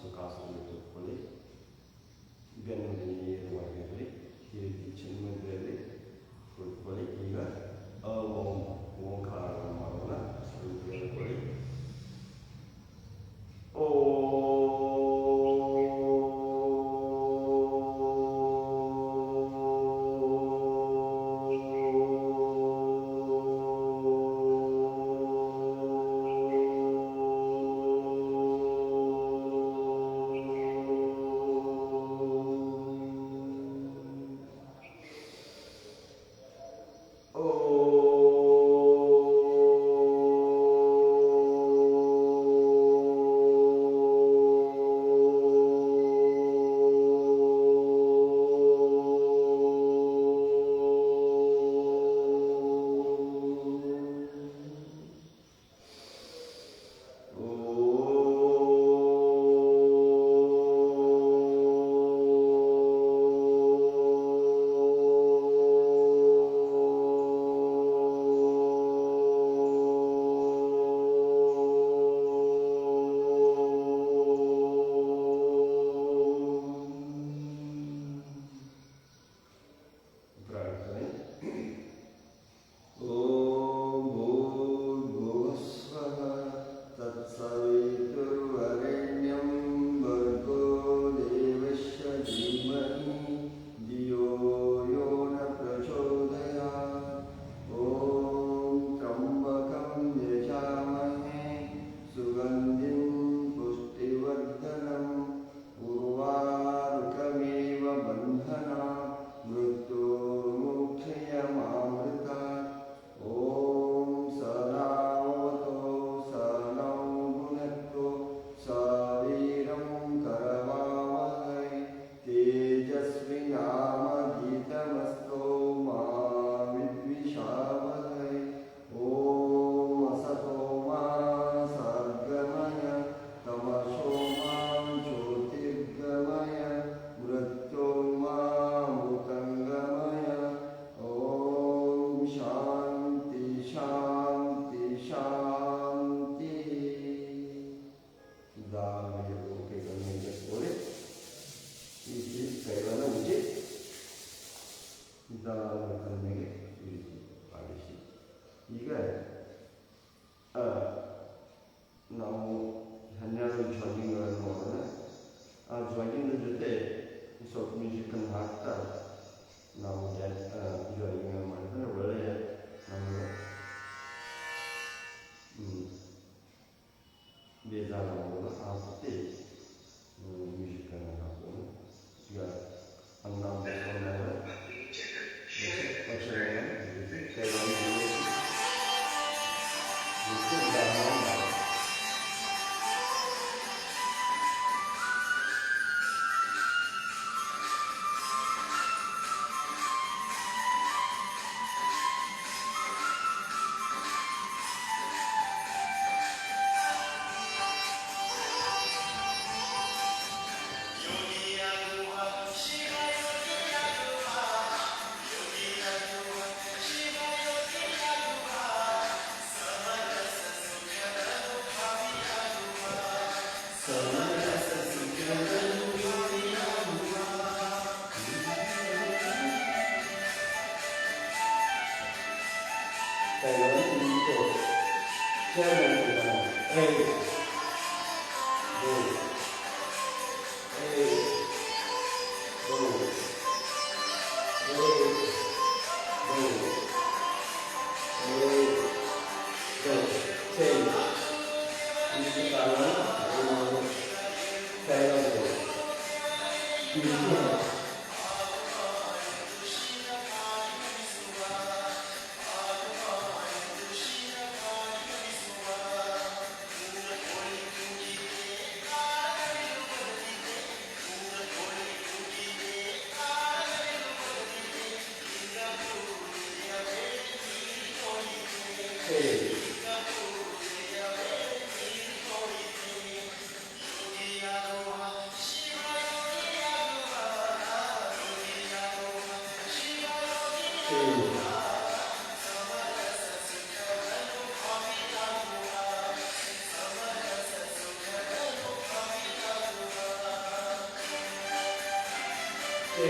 ಸುಖಾಸನ ಕೂತ್ಕೊಳ್ಳಿ. ಬೆನ್ನು ನೇರವಾಗಿರಲಿ. ಈ ರೀತಿ ಚಿನ್ಮದ್ರಲ್ಲಿ ಕೂತ್ಕೊಳ್ಳಿ. ಈಗ ಓಂಕಾರ ಮಾಡೋಣ. ಸ್ವಲ್ಪ ಹೇಳ್ಕೊಳ್ಳಿ. 8,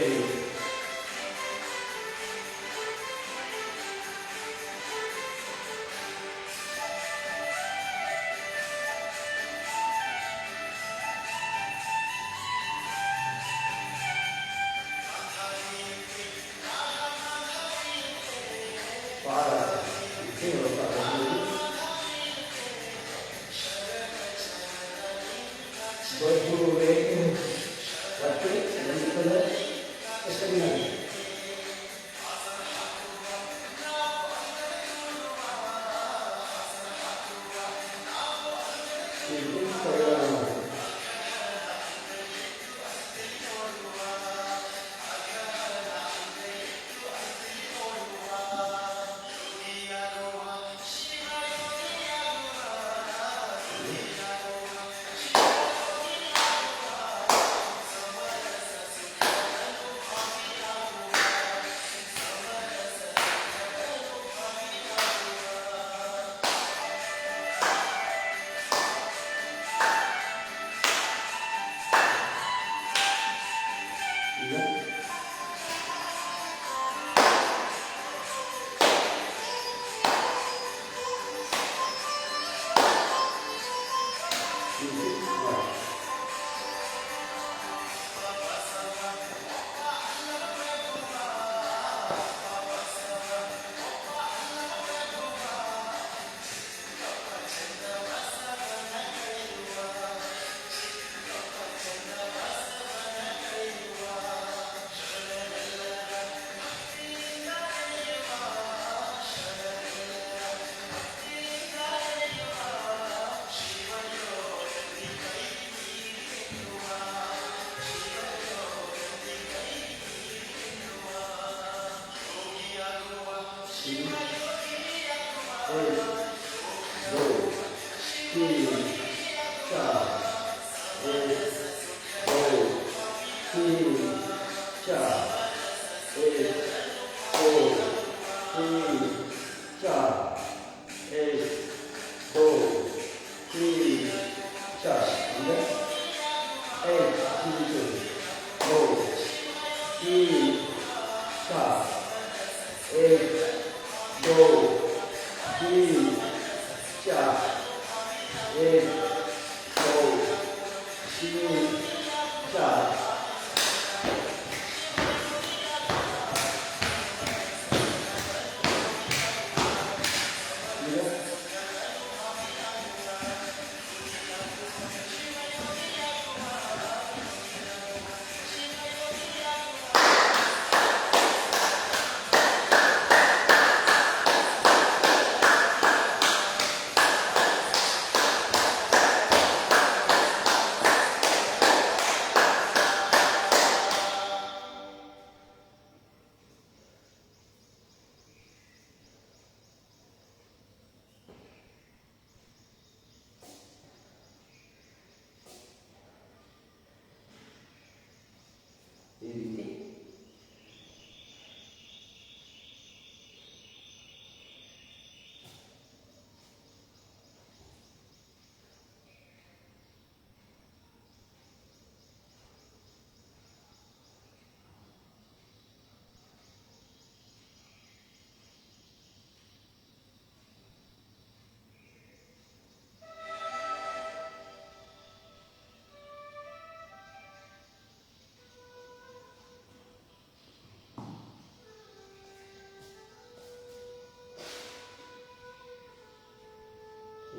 para, zero, berpuluh rating, tapi benar-benar kesenangan. Itu saya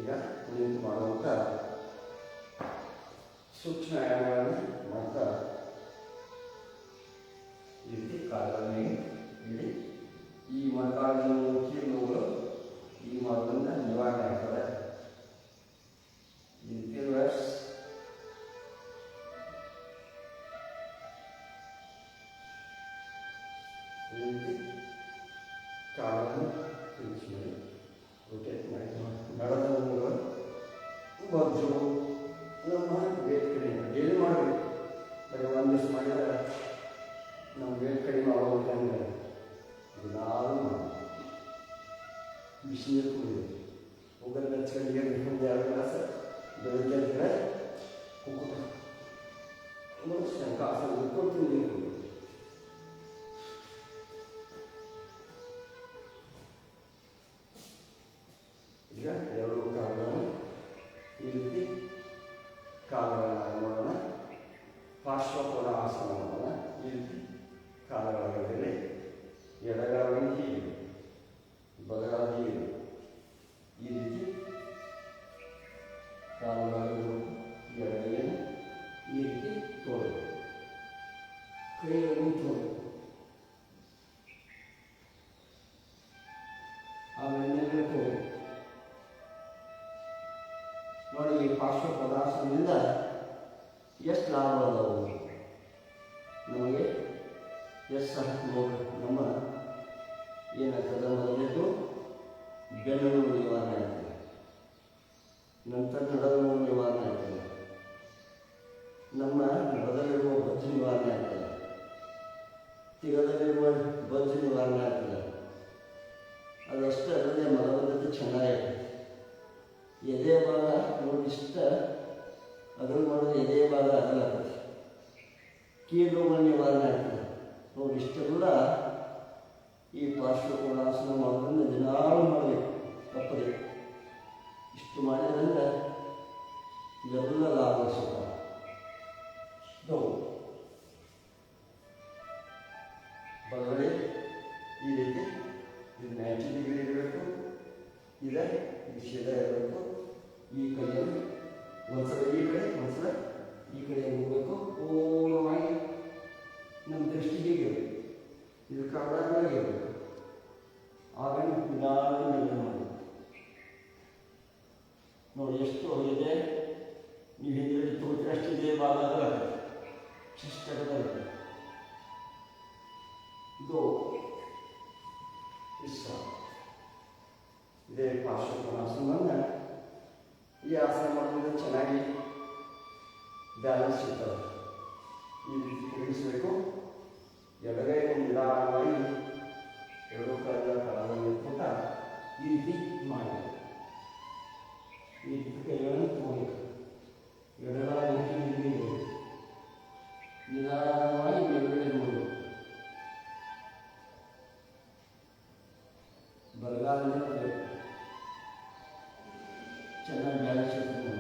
ಈಗ ಕುಳಿತು ಮಾಡುವಂಥ ಸೂಕ್ಷ್ಮ ವ್ಯಾಯಾಮಗಳನ್ನು ಮಾಡ್ತಾ ಈ ರೀತಿ ಕಾಲುಗಳನ್ನು ಇಡಿ. ಈ ಕಾಲನ್ನು ಕೀಲುಗಳು ಈ ಮಾಡೋದ್ರಿಂದ ನಿವಾರಣೆ ಆಗ್ತದೆ. ಈ ರೀತಿ ರಿವರ್ಸ್ ಈ ರೀತಿ ಕಾಲನ್ನು ತಿರುಗಿಸಿ ರೊಟೇಟ್ ಮಾಡಿ ನಡೆದ ಬಜ್ಜು ನಮ್ಮ ವೇಟ್ ಕಡಿಮೆ ಡೈಲಿ ಮಾಡಬೇಕು. ಬರೀ ಒಂದು ದಿವಸ ಮಾಡಿದ್ರೆ ನಮ್ಮ ವೇಟ್ ಕಡಿಮೆ ಆಗೋಗ್ಬೇಕಂದ್ರೆ ದಿನಾಲು ಮಾಡಿ ಬಿಸಿನೀರು ಕುಡಿಬೇಕು. ಹೋಗಲ್ಲ ಹಚ್ಕೊಂಡು ನೀರು ಒಂದು 2 ಗ್ಲಾಸ್ ಬೆಳಗ್ಗೆ ಇದ್ದರೆ ಕುಕ್ಕುಟ ಶಂಕ ಉಟ್ಕೊಳ್ತೀನಿ ನೀರು ಕುಡಿಬೇಕು. ಪಾರ್ಶ್ವಕೋನಾಸನವನ್ನು ಈ ರೀತಿ ಕಾಲುಗಳ ಮೇಲೆ ಎಡಗಾಲನ್ನು ಹೀಗೆ ಬಲಗಾಲ ಹೀಗೆ ಈ ರೀತಿ ಕಾಲುಗಳನ್ನು ಎಡಗೈಯನ್ನು ಈ ರೀತಿ ತೋರು ಕೈಗಳನ್ನು ತೋರು ಆಮೇಲೆ ತೋರು ನೋಡಿ. ಈ ಪಾರ್ಶ್ವಕೋನಾಸನದಿಂದ ಎಷ್ಟು ಲಾಭ ಅದಾವು ನಮಗೆ ಎಷ್ಟು ನಮ್ಮ ಏನಾಗ್ತದೆ ಮೊದಲಿದ್ದು ಬೆನ್ನು ನೋವು ನಿವಾರಣೆ ಆಗ್ತದೆ, ನಂತರ ನಡದ ನೋವು ನಿವಾರಣೆ ಆಗ್ತದೆ, ನಮ್ಮ ನಡದಲ್ಲಿರುವ ಬಜ್ಜು ನಿವಾರಣೆ ಆಗ್ತದೆ, ತಿಗದಲ್ಲಿರುವ ಬಜ್ಜು ನಿವಾರಣೆ ಆಗ್ತದೆ. ಅದಷ್ಟೇ ಅಲ್ಲದೆ ಮಲಬದ್ಧತೆ ಚೆನ್ನಾಗಿದೆ. ಎದೆ ಭಾಗ ನೋಡಿ ಇಷ್ಟ ಅದನ್ನು ಮಾಡಿದ್ರೆ ಎದೆ ಭಾಗ ಅಗಲಾಗ್ತದೆ, ಕೀಲು ನಿವಾರಣೆ ಆಗ್ತದೆ ನೋಡಿ. ಇಷ್ಟೆಲ್ಲ ಈ ಪಾರ್ಶ್ವಕೋನಾಸನ ಮಾಡೋದ್ರಿಂದ ದಿನಾಳು ಮಾಡಬೇಕು, ತಪ್ಪದೆ. ಇಷ್ಟು ಮಾಡಿದ್ರಿಂದ ಎಲ್ಲ ಲಾಭ ಸಿಗ್ತವೆ. ಬಲಗಡೆ ಈ ರೀತಿ ಇದು 90 ಡಿಗ್ರಿ ಇರಬೇಕು, ಇದೆ ಈ ಶೇದ ಇರಬೇಕು. ಈ ಕೈಯಲ್ಲಿ ಒಂದ್ಸಲ ಈ ಕಡೆ ಒಂದ್ಸಲ ಈ ಕಡೆ ಹೋಗಬೇಕು. ಪೂರ್ಣವಾಗಿ ನಮ್ಮ ದೃಷ್ಟಿ ಹೀಗಿರಬೇಕು, ಇದು ಕಾಡಾಗಿ ಇರಬೇಕು. ಆಗ ನಿಧಾನ ಮಾಡಬೇಕು ನೋಡಿ. ಎಷ್ಟು ಇದೆ ನೀವು ಹಿಂದೆ ತೋರಿದ್ರೆ ಅಷ್ಟಿದೆ ಭಾಗ ಶಿಷ್ಟಕದಲ್ಲಿ ಇದು ಇಷ್ಟ. ಇದೇ ಪಾರ್ಶ್ವಕೋನಾಸನವನ್ನು ಈ ಆಸನ ಮಾಡೋದ್ರಿಂದ ಚೆನ್ನಾಗಿ ಬ್ಯಾಲೆನ್ಸ್ ಸಿಗ್ತದೆ. ಈ ರೀತಿ ತಿರುಗಿಸಬೇಕು. ಎಡಗೈಯನ್ನು ನಿಧಾನವಾಗಿ ಎರಡು ಕಾಲ ಕಾಲದಲ್ಲಿ ಇಟ್ಟ ಈ ರೀತಿ ಮಾಡಬೇಕು. ಈ ರೀತಿ ಕೈಗಳನ್ನು ತಗೋಬೇಕು. ಎಡಗಾಲ ನಿಧಾನವಾಗಿ ಮೇಲ್ಗಡೆ ನೋಡಬೇಕು. ಬಲಗಾಲನೇ ತರಬೇಕು. ಚೆನ್ನಾಗಿ ಬ್ಯಾಲೆನ್ಸ್ ಇರ್ತದೆ.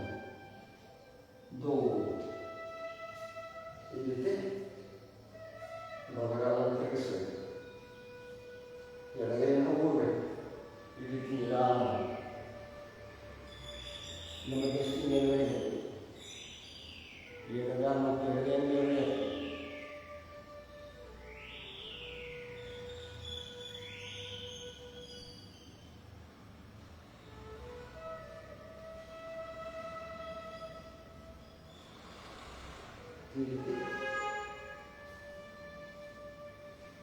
ಈ ರೀತಿ ಬಲಗಾಲನ್ನು ತೆಗೆಸಬೇಕು. ಎಡಗೈಯನ್ನು ಹೋಗಬೇಕು. ಈ ರೀತಿ ನಿಧಾನ ನಮ್ಮ ದೃಷ್ಟಿ ಮೇಲ್ಗಡೆ ಇರಬೇಕು. ಎಡಗಾಲ ಮತ್ತು ಎಡಗೈ ಮೇಲ್ಗಡೆ ಈ ರೀತಿ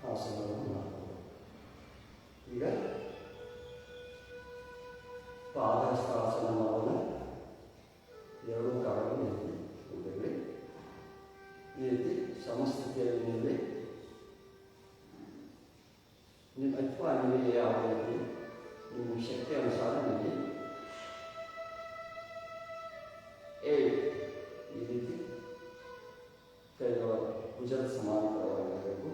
ಆಸನವನ್ನು ಮಾಡಬಹುದು. ಈಗ ಪಾದಹಸ್ತಾಸನ ಮಾಡೋಣ. ಎರಡು ಕಾಲನ್ನು ನಿಲ್ಲಿ ಈ ರೀತಿ ಸಮಸ್ಥಿತಿಯಲ್ಲಿ ನಿಲ್ಲಿ. ನಿಮ್ಮ ಅಥವಾ ನಿಮಗೆ ಯಾವ ರೀತಿ ನಿಮ್ಮ ಶಕ್ತಿ ಅನುಸಾರ ನಿಲ್ಲಿ. ಈ ರೀತಿ ಕೈಗಳ ಭುಜದ ಸಮಾಂತರವಾಗಿರಬೇಕು.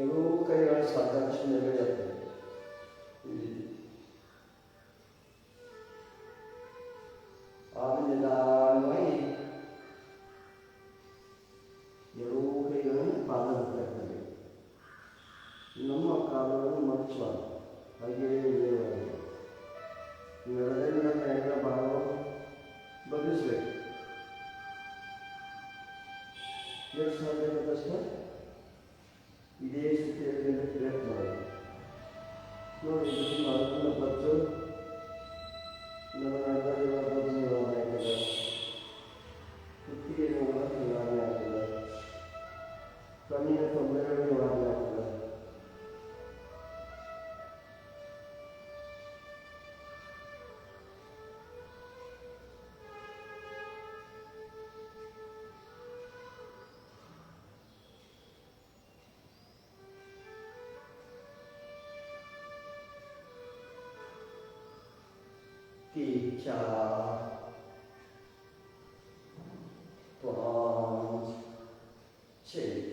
ಎರಡೂ ಕೈಗಳ ಸಾಕಷ್ಟು ನೆರಳು ಇರ್ತದೆ. ಈ ರೀತಿ ಆಮೇಲೆ ನಿಧಾನವಾಗಿ ಎರಡೂ ಕೈಗಳನ್ನು ಪಾದ ಇರ್ತದೆ. ನಮ್ಮ ಕಾಲುಗಳನ್ನು ಮಡಚಬಾರದು, ಹಾಗೆಯೇ ಎಡಗೈನ ಕೈಗಳ ಭಾಗವನ್ನು ಬದಲಿಸಬೇಕು. ಎಷ್ಟು ಸಾಧ್ಯವಾದಷ್ಟು ಇದೇ ಸ್ಥಿತಿಯಲ್ಲಿ ಪ್ರಯತ್ನ ಮಾಡಬೇಕು. ನೋಡಿ, ಅದನ್ನು ಬಚ್ಚು ನಮ್ಮ ನಡದಲ್ಲಿರುವ ಬಜ್ಜು ನಿವಾರಣೆ ಆಗ್ತದೆ, ಕುತ್ತಿಗೆ ನೋವು ನಿವಾರಣೆ ಆಗ್ತದೆ, ಕಣ್ಣಿನ ತೊಂದರೆಗಳು ನಿವಾರಣೆ ಆಗ್ತದೆ. Ticha, pause, shake.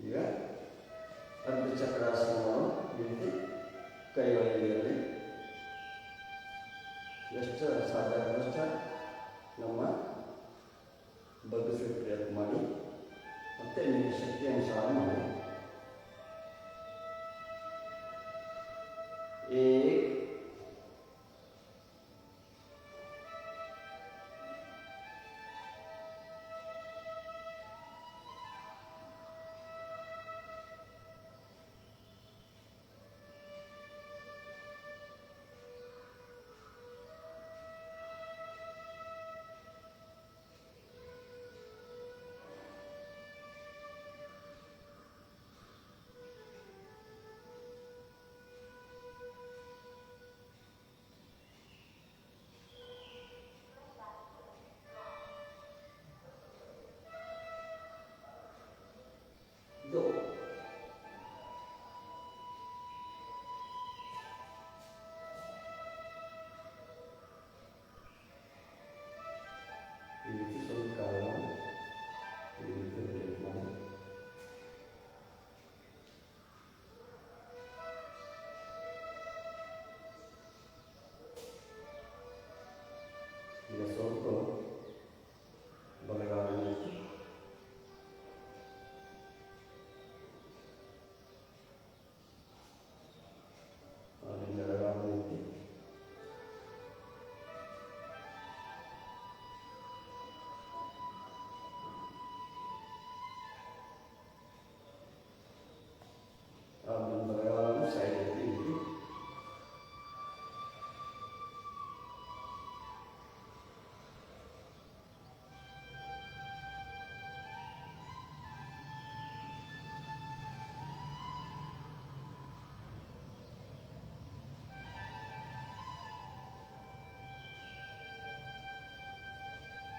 ಈಗ ಅರ್ಧ ಚಕ್ರಾಸನವನ್ನು ರೀತಿ ಕೈಗಳಲ್ಲಿ ಎಷ್ಟು ಸಾಧ್ಯ ಆದಷ್ಟು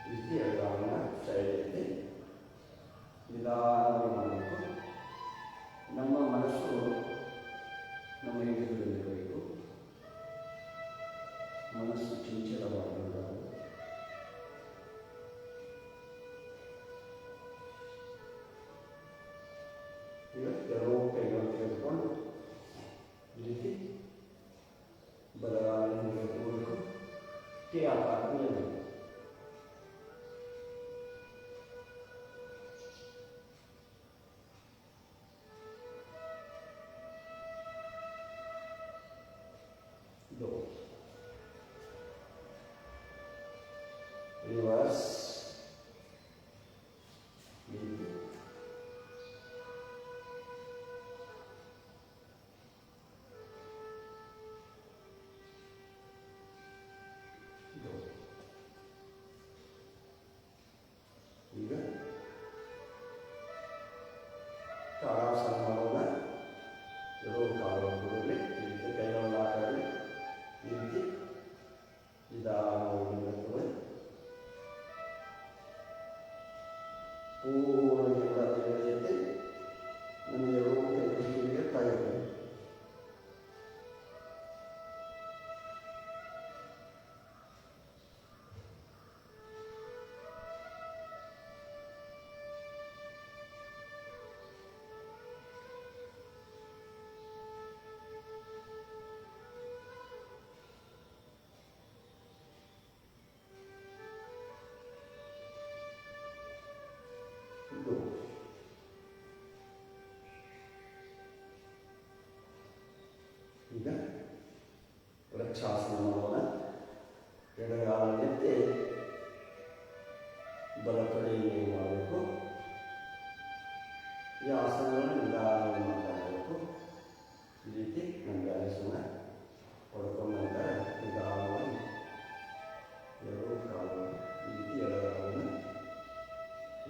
ರೀತಿ ಎಡಗಾಲನ್ನ ಸೈಡಲ್ಲಿ ನಿಧಾನವಾಗಿ ಮಾಡಬೇಕು. ನಮ್ಮ ಮನಸ್ಸು ನಮ್ಮ ಹಿಡಿತದಲ್ಲಿರಬೇಕು. ಮನಸ್ಸು ಚಂಚಲವಾಗಿರಬಾರದು. ಈಗ ಎರಡೂ ಕೈಗಳನ್ನು ತೆಗೆದುಕೊಂಡು ಈ ರೀತಿ ಬಲಗಾಲನ್ನು ತೆಗೆದುಕೊಳ್ಬೇಕು. ಕೆ ಆಕಾರ ನಿಲ್ಲಬೇಕು. रिवर्स ಈಗ ತಾಳಾಸನ ಮಾಡೋಣ. ಎರಡೂ ಕಾಲುಗಳ ಕೂಡಲೇ ಈ ರೀತಿ ಕೈಗಳನ್ನು ಹಾಕಿ ಈ ರೀತಿ ನಿಧಾನವಾಗಿ ನಿಲ್ಲುತ್ತದೆ. ಪೂರ್ಣ ನಡೆಯುತ್ತೆ. ನಮ್ಮ ಎರಡೂ ಕೈಗಳಿಗೆ ತಾಯಿದೆ. ಈಗ ವೃಕ್ಷಾಸನ ಮಾಡೋಣ. ಎಡಗಾಲನ್ನು ಎತ್ತಿ ಬಲ ಕಡೆಗೆ ಮಾಡಬೇಕು. ಈ ಆಸನವನ್ನು ನಿಧಾನವಾಗಿ ಮಾಡಬೇಕು. ಈ ರೀತಿ ನಮಗೆ ಆಸನ ಪಡ್ಕೊಂಡ ನಂತರ ನಿಧಾನವಾಗಿ ಎರಡೂ ಕಾಲುಗಳು ಈ ರೀತಿ ಎಡಗಾಲನ್ನು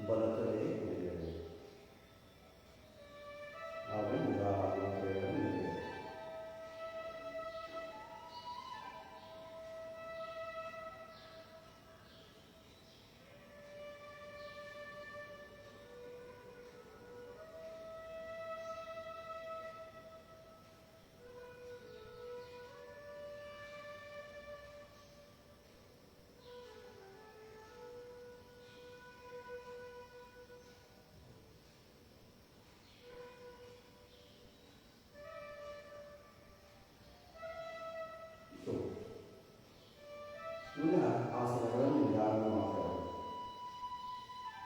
ಬಲ ಕಡೆಗೆ ನಿಲ್ಲಬೇಕು. ಆಮೇಲೆ ನಿಧಾನವಾಗಿ ಕೈಗಳನ್ನು ನಿಲ್ಲಬೇಕು. ಪುನಃ ಆಸನಗಳನ್ನು ನಿಧಾನ ಮಾಡಬೇಕು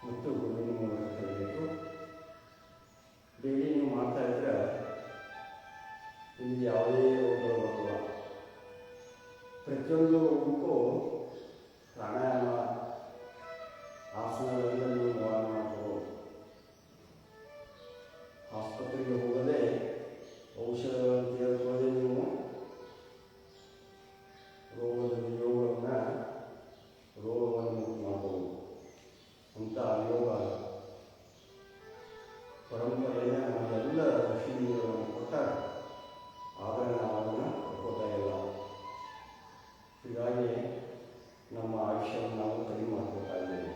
ಮತ್ತು ಗುರುವಿನ ಮೂಲಕ ಕಲಿಯಬೇಕು. ಡೈಲಿ ನೀವು ಮಾಡ್ತಾ ಇದ್ರೆ ನಿಮಗೆ ಯಾವುದೇ ರೋಗಗಳು ಬರಲ್ಲ. ಪ್ರತಿಯೊಂದು ರೋಗಕ್ಕೂ ಪ್ರಾಣಾಯಾಮ ಆಸನಗಳಿಂದ ನೀವು ನಿವಾರಣೆ ಮಾಡ್ಕೋಬೋದು. ಆಸ್ಪತ್ರೆಗೆ ಹೋಗದೆ ಔಷಧಗಳನ್ನು ತೆಗೆದುಕೊಳ್ಳದೆ ನೀವು ರೋಗವನ್ನು ಮಾಡಬಹುದು. ಅಂತ ಯೋಗ ಪರಂಪರೆಯ ನಮ್ಮೆಲ್ಲ ಋಷಿಗಳನ್ನು ಕೊಟ್ಟಾಗ ಆದರೆ ನಾವು ಅದನ್ನು ತಗೋತಾ ಇಲ್ಲ. ಹೀಗಾಗಿ ನಮ್ಮ ಆಯುಷ್ಯವನ್ನು ನಾವು ಕಡಿಮೆ ಮಾಡ್ಕೊತಾ ಇದ್ದೇವೆ.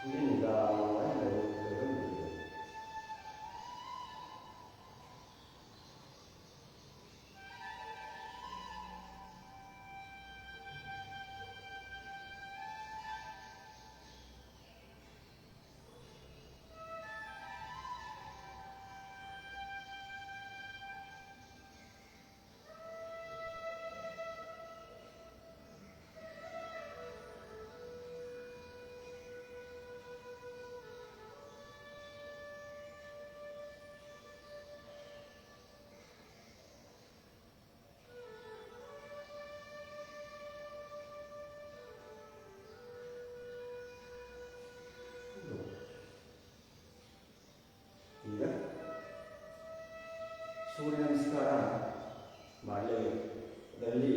ಹೀಗೆ ನಿಧಾನವಾಗಿ ನಡೆಯುತ್ತದೆ. ಈಗ ಸೂರ್ಯ ನಮಸ್ಕಾರ ಮಾಡಲೇಬೇಕು. ಇದರಲ್ಲಿ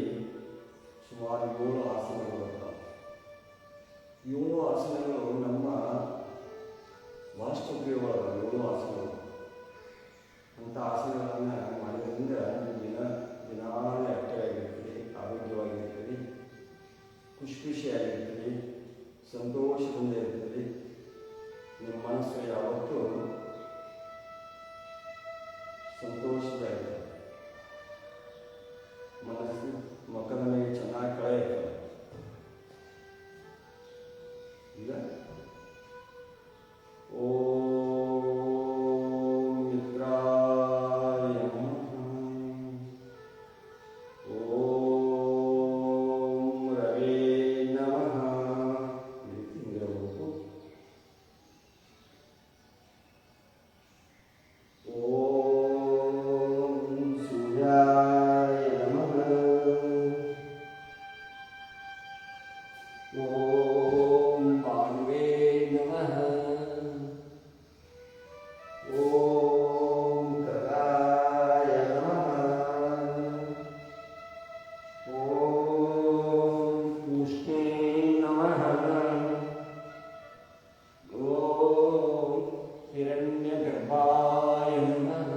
ಸುಮಾರು 7 ಆಸನಗಳು ಬರ್ತವೆ. 7 ಆಸನಗಳು ನಮ್ಮ ವಾಸ್ತುಪ್ರಿಯವಾದ 7 ಆಸನಗಳು. ಅಂಥ ಆಸನಗಳನ್ನು ಮಾಡೋದ್ರಿಂದ ದಿನಾಲೂ ಆಕ್ಟಿವ್ ಆಗಿರ್ತೀರಿ, ಆರೋಗ್ಯವಾಗಿರ್ತೀರಿ, ಖುಷಿಯಾಗಿರ್ತೀರಿ, ಸಂತೋಷದಿಂದ ಇರ್ತೀರಿ. ನಿಮ್ಮ ಮನಸ್ಸು ಯಾವತ್ತೂ ಸಂತೋಷದಾಗಿದೆ. ಮನಸ್ಸು ಮಕ್ಕಳ ಮೇಲೆ ಚೆನ್ನಾಗಿ ಕಳೆಯುತ್ತದೆ. ಈಗ ಓಂ ಮಿತ್ರಾಯ ನಮಃ, ಓಂ ರವೇ ನಮಃ. ಈ ರೀತಿ ಹಿಂಗಿರಬೇಕು. ಓಂ ಸೂರ್ಯಾಯ ನಮಃ, ಓಂ ಭಾನುವೇ ನಮಃ, ಓಂ ಖಗಾಯ ನಮಃ, ಓಂ ಪೂಷ್ಣೇ ನಮಃ, ಓಂ ಹಿರಣ್ಯಗರ್ಭಾಯ ನಮಃ,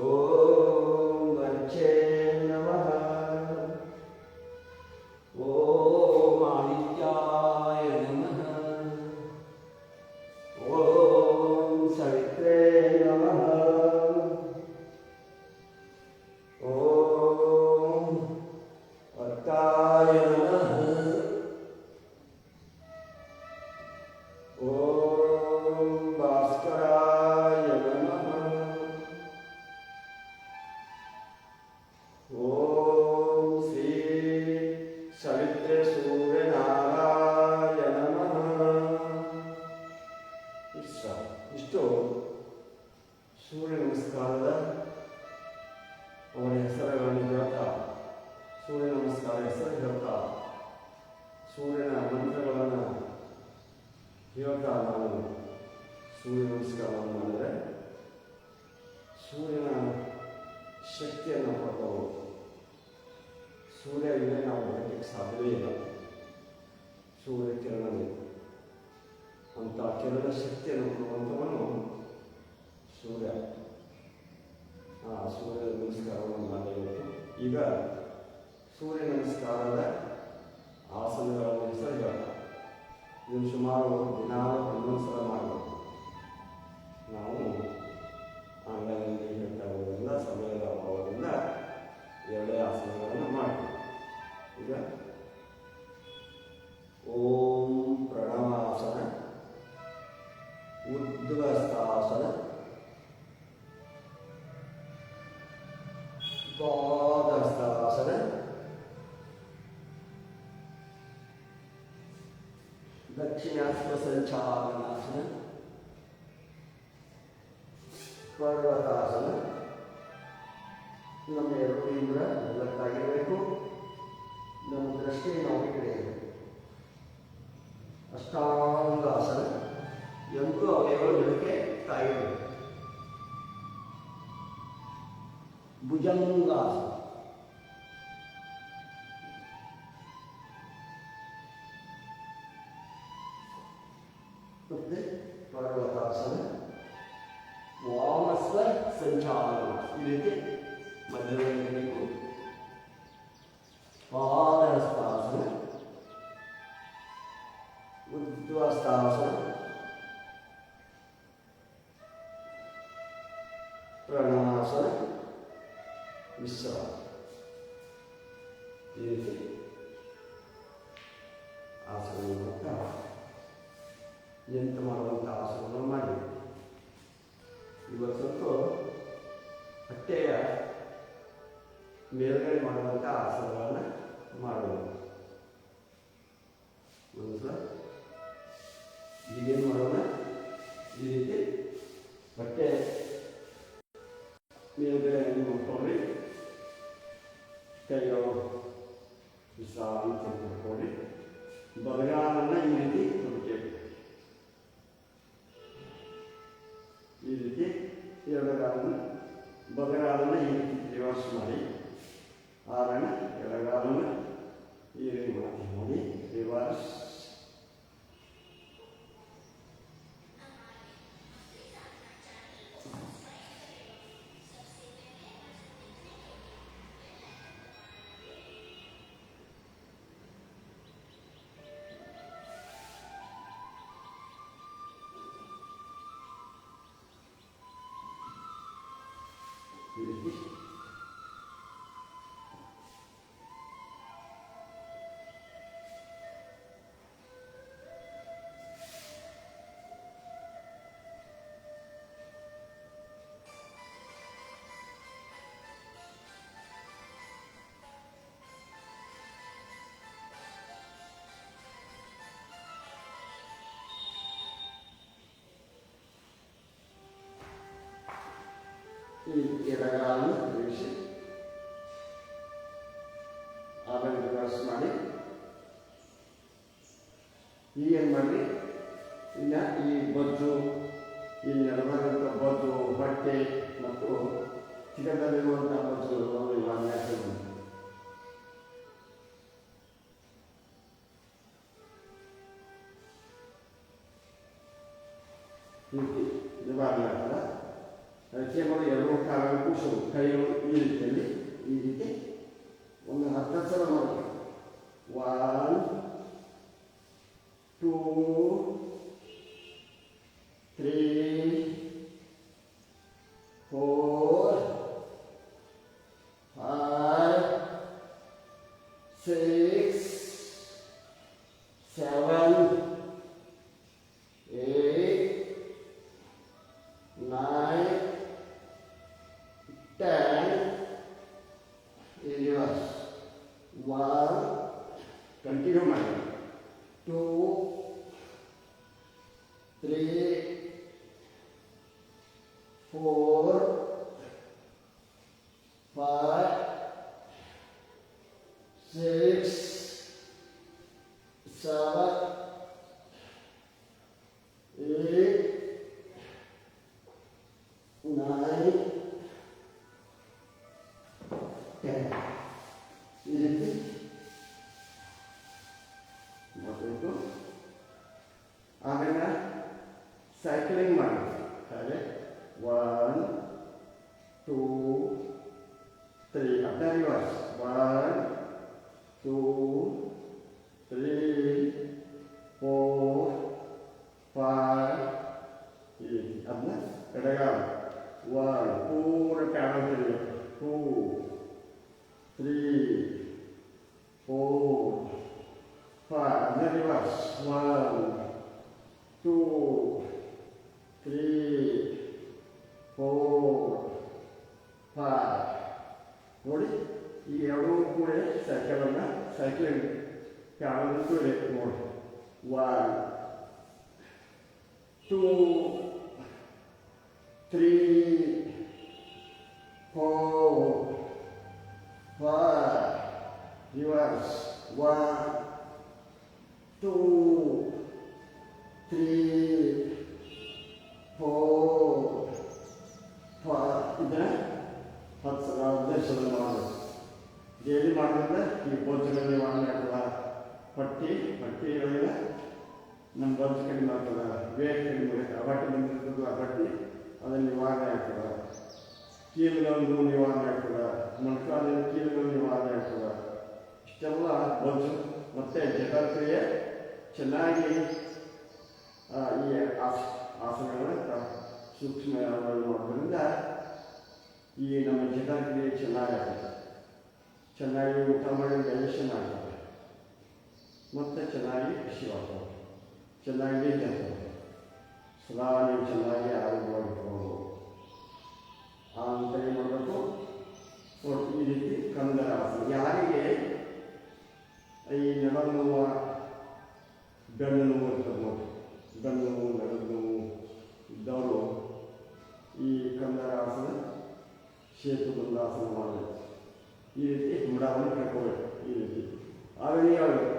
ಓಂ ವರ್ಚೇ ನಮಃ, ಓಂ ಆದಿತ್ಯಾಯ ನಮಃ, ಓಂ ಸವಿತ್ರೇ ನಮಃ, ಓಂ ಅರ್ಕಾಯ ನಮಃ, ಓಂ ಭಾಸ್ಕರಾಯ ನಮಃ, ಓಂ ಶ್ರೀ ಸವಿತ್ರೆ ಸೂರ್ಯನಾರಾಯ ನಮಃ. ಇಷ್ಟು ಸೂರ್ಯ ನಮಸ್ಕಾರದ ಅವರ ಹೆಸರುಗಳನ್ನು ಹೇಳ್ತಾ, ಸೂರ್ಯ ನಮಸ್ಕಾರ ಹೆಸರು ಹೇಳ್ತಾ, ಸೂರ್ಯನ ಮಂತ್ರಗಳನ್ನು ಹೇಳ್ತಾ ನಾವು ಸೂರ್ಯ ನಮಸ್ಕಾರವನ್ನು ಮಾಡಿದರೆ ಸೂರ್ಯನ ಶಕ್ತಿಯನ್ನು ಪಡೆದವರು. ಸೂರ್ಯ ಇಲ್ಲೇ ನಾವು ಬರಲಿಕ್ಕೆ ಸಾಧ್ಯವೇ ಇಲ್ಲ. ಸೂರ್ಯ ಕಿರಣವೇ ಅಂತ ಕಿರಣ ಶಕ್ತಿಯನ್ನು ಕೊಡುವಂಥವನು ಸೂರ್ಯ. ಆ ಸೂರ್ಯ ನಮಸ್ಕಾರವನ್ನು ಮಾಡಬೇಕು. ಈಗ ಸೂರ್ಯ ನಮಸ್ಕಾರದ ಆಸನಗಳನ್ನು ಹೆಸರು ಹೇಳ್ತಾರೆ. ಇದನ್ನು ಸುಮಾರು ದಿನಾಲು 11 ಸಲ ಮಾಡಬೇಕು. ನಾವು ಆನ್ಲೈನಲ್ಲಿ ಹೇಳ್ತಾ ಇರೋದ್ರಿಂದ ಸಮಯದ ಅಭಾವದಿಂದ 2 ಆಸನಗಳನ್ನು ಮಾಡ್ತೀವಿ. ಈಗ ಓಂ ಪ್ರಣವಾಸನ, ಉದ್ವಸ್ತಾಸನ, ದ್ವಾದಶಾಸನ, ದಕ್ಷಿಣಾಸ್ತ್ರ ಸಂಚಾಲನಾಸನ, ಪರ್ವತಾಸನ. ನಮ್ಮ 2 ಇಂದ್ರ ನಲವತ್ತಾಗಿರಬೇಕು. ನಮ್ಮ ದೃಷ್ಟಿ ನಾವು ಈ ಕಡೆ ಇರಬೇಕು. ಅಷ್ಟಾಂಗಾಸನ, 8 ಅವಯವಗಳು ಬೆಳಕೆ ಕಾಯಿರಬೇಕು. ಭುಜಂಗಾಸನ, ಮತ್ತೆ ಪರ್ವತಾಸನ, ವಾಮಸ್ವ ಸಂಚಾಲನ. ಈ ರೀತಿ ಮಧ್ಯದಲ್ಲಿರಬೇಕು. ಪಾದಹಸ್ತಾಸನ, ಉದ್ವಸ್ತಾಸನ, ಪ್ರಣಾಸನ, ವಿಶ್ರಾಮ. ಈ ರೀತಿ ಆಸನವನ್ನು 8 ಮಾಡುವಂಥ ಆಸನವನ್ನು ಮಾಡಿ. ಇವತ್ತಂತೂ ಹೊಟ್ಟೆಯ ಮೇಲ್ಗಡೆ ಮಾಡುವಂಥ ಆಸನಗಳನ್ನು ಮಾಡೋದು. ಒಂದು ಸಲ ಈಗೇನು ಮಾಡೋಣ, ಈ ರೀತಿ ಹೊಟ್ಟೆ ಮೇಲ್ಗಡೆ ಮಾಡ್ಕೊಳ್ಳಿ. ಕೈಗಳು ವಿಶ್ರಾಂತಿ ಮಾಡ್ಕೊಳ್ಳಿ. ಬಲಗಾಲನ್ನು ಈ ರೀತಿ ಕೊಡ್ತೇವೆ. ಈ ರೀತಿ 2 ಗಾಲನ್ನು ಬಲಗಾಲನ್ನು ಈ ರೀತಿ ರಿವರ್ಸ್ ಮಾಡಿ, ಆರನ್ನು ಎಡಗಾಲನ್ನು ಈ ರೀತಿ ಮಾಡ್ತೀವಿ. ನೋಡಿ, ರಿವರ್ಸ್ ಈ ಎಡಗಾಲನ್ನು ತಿರುಗಿಸಿ ಆಮೇಲೆ ರಿವರ್ಸ್ ಮಾಡಿ ಏನು ಮಾಡಿ ಇನ್ನು ಈ ಬೊಜ್ಜು ಈ ನಡುವಂಥ ಬೊಜ್ಜು ಹೊಟ್ಟೆ ಮತ್ತು ಚಿಕ್ಕದಲ್ಲಿರುವಂಥ ಬೊಜ್ಜು ಇವಾಗ ನಿವಾರಣೆ ಆಗ್ತದ. ಅದಕ್ಕೆ ಮಾಡಿ ಎರಡು ಕಾಲನ್ನು ಕೂಸು ಕೈಗಳು ಈ ರೀತಿ ಒಂದು 10 ಸಲ ಮಾಡಬೇಕು. 1 2 3 4 5 6 7 8 9 10 reverse 1 continue ಮಾಡಿ 2 3 4 5 6 7 8 9 10 ಈ ರೀತಿ ಮಾಡಬೇಕು. ಆಮೇಲೆ ಸೈಕ್ಲಿಂಗ್ ಮಾಡಿ ಹಾಗೆ 1 2 3 ಅದನ್ನ ರಿವರ್ಸ್ 1 2 3 4 5 ಈ ರೀತಿ ಅದನ್ನ ಎಡಗಾಲ 1 ಪೂರ ಕಾಲ 2 3 4 5 ಅದನ್ನ ರಿವರ್ಸ್ 1 2 3 4 5 ನೋಡಿ ಈ ಎರಡೂ ಕೂಡ ಸೈಕ್ಲಿಂಗ್ ಕಾಲನ್ನು ಕೂಡ ನೋಡಿ 1 2 3 4 5 reverse 1 2 3 4 5 ಇದನ್ನ 10 ಸಲ 15 ಸಲ ಮಾಡಬೇಕು. ಡೈಲಿ ಮಾಡೋದ್ರಿಂದ ಈ ಬೊಜ್ಜುಗಳಲ್ಲಿ ನಿವಾರಣೆ ಆಗ್ತದ. ಹೊಟ್ಟೆಯೊಳಗೆ ನಮ್ಮ ಬೊಜ್ಜು ಕಡಿಮೆ ಆಗ್ತದ, ವೇಟ್ ಕಡಿಮೆ ಆಗುತ್ತೆ, ಹೊಟ್ಟೆ ಬಂದಿರ್ತದೆ ಆ ಹೊಟ್ಟೆ ಅದನ್ನು ನಿವಾರಣೆ ಆಗ್ತದ. ಕೀಲುಗಳನ್ನು ನಿವಾರಣೆ ಆಗ್ತದ, ಮೊಣಕಾಲಿನ ಕೀಲುಗಳು ನಿವಾರಣೆ ಆಗ್ತದ. ಇಷ್ಟೆಲ್ಲ ಬೊಜ್ಜು ಮತ್ತು ಜಠರಕ್ರಿಯೆ ಚೆನ್ನಾಗಿ ಈ ಆಸನಗಳನ್ನು ಸೂಕ್ಷ್ಮ ಮಾಡೋದ್ರಿಂದ ಈ ನಮ್ಮ ಜಠರಕ್ರಿಯೆ ಚೆನ್ನಾಗಾಗುತ್ತೆ. ಚೆನ್ನಾಗಿ ಊಟ ಮಾಡಿ ಡೈಜೆಷನ್ ಆಗ್ತದೆ ಮತ್ತು ಚೆನ್ನಾಗಿ ಹಸಿವಾಗ್ತದೆ, ಚೆನ್ನಾಗಿ ನಿಂತಿರ್ತದೆ. ಸದಾ ನೀವು ಚೆನ್ನಾಗಿ ಆರೋಗ್ಯವಾಗಿರ್ಬೋದು. ಅಂತ ಏನು ಮಾಡಬೇಕು, ಈ ರೀತಿ ಕಂದರಾಸನ. ಯಾರಿಗೆ ಈ ನಡು ನೋವು, ಬೆನ್ನು ನೋವು ಇರ್ತದೆ ನೋಡಿ, ಬೆನ್ನು ನೋವು, ನಡು ನೋವು ಇದ್ದವರು ಈ ಕಂದರಾಸನ, ಸೇತುಬಂಧಾಸನ ಮಾಡಬೇಕು. ಈ ರೀತಿ ಹುಮಡವನ್ನು ಕರ್ಕೋಬೇಕು. ಈ ರೀತಿ ಆಗಲಿ ಆಗಬೇಕು.